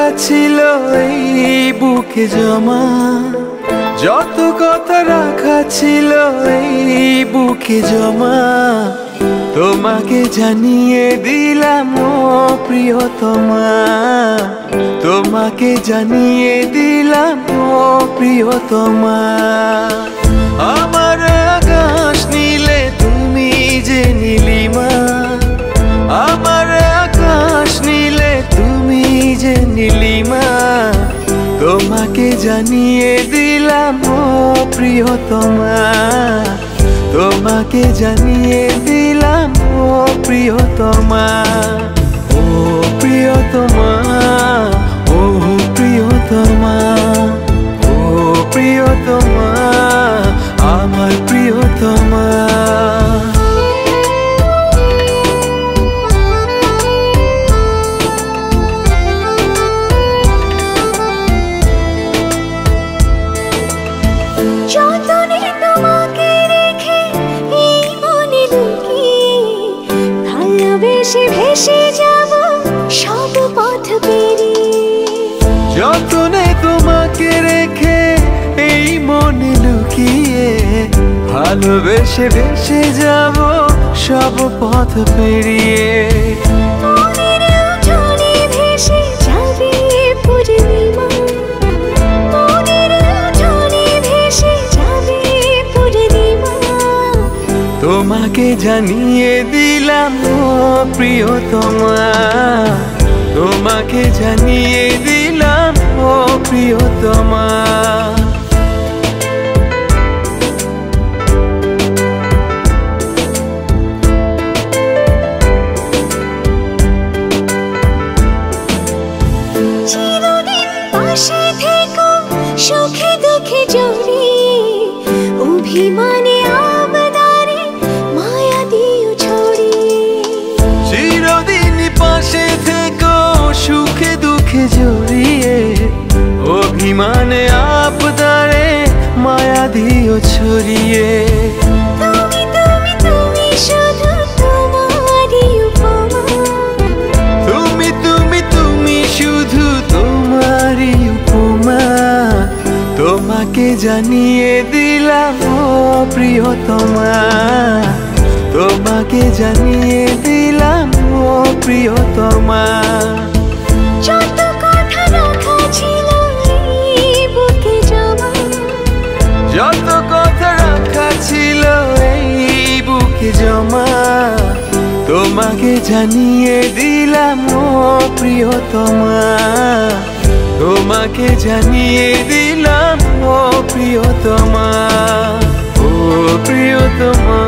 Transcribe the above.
রাখা ছিল এই বুকে জমা, যত কথা রাখা ছিল এই বুকে জমা, তোমাকে জানিয়ে দিলাম ও প্রিয়তমা, তোমাকে জানিয়ে দিলাম ও প্রিয়তমা। আমার আকাশ নীলে তুমি যে নীলিমা, আমার আকাশ নীলে তুমি যে নীলিমা, তোমাকে জানিয়ে দিলাম ও প্রিয়তমা, তোমাকে জানিয়ে দিলাম ও প্রিয়তমা। ও প্রিয়তমা, ও প্রিয়তমা, ও প্রিয়তমা, আমার প্রিয়তমা। যতনে তোমাকে রেখে এই মনে লুকিয়ে, ভালোবেসে ভেসে যাব সব পথ পেরিয়ে। যতনে তোমাকে রেখে এই মনে লুকিয়ে, ভালোবেসে ভেসে যাব সব পথ পেরিয়ে। মনের উঠোনে ভেসে যাবে পূর্ণিমা, মনের উঠোনে ভেসে যাবে পূর্ণিমা, তোমাকে জানিয়ে দিলাম ও প্রিয়তমা, তোমাকে জানিয়ে দিলাম ও প্রিয়তমা। চিরদিন পাশে থেকো সুখে দুঃখে জড়িয়ে, অভিমানে আবদারে মায়া দিও ছড়িয়ে। চিরদিন পাশে থেকো সুখে দুঃখে জড়িয়ে, অভিমানে আবদারে মায়া দিও ছড়িয়ে। তুমি তুমি তুমি শুধু তোমারই উপমা, তুমি তুমি তুমি শুধু তোমারই উপমা, তোমাকে জানিয়ে দিলাম ও প্রিয়তমা, তোমাকে জানিয়ে দিলাম ও প্রিয়তমা। যত কথা রাখা ছিল এই বুকে জমা, যত কথা রাখা ছিল এই বুকে জমা, তোমাকে জানিয়ে দিলাম ও প্রিয়তমা, তোমাকে জানিয়ে দিলাম ও প্রিয়তমা, ও প্রিয়তমা।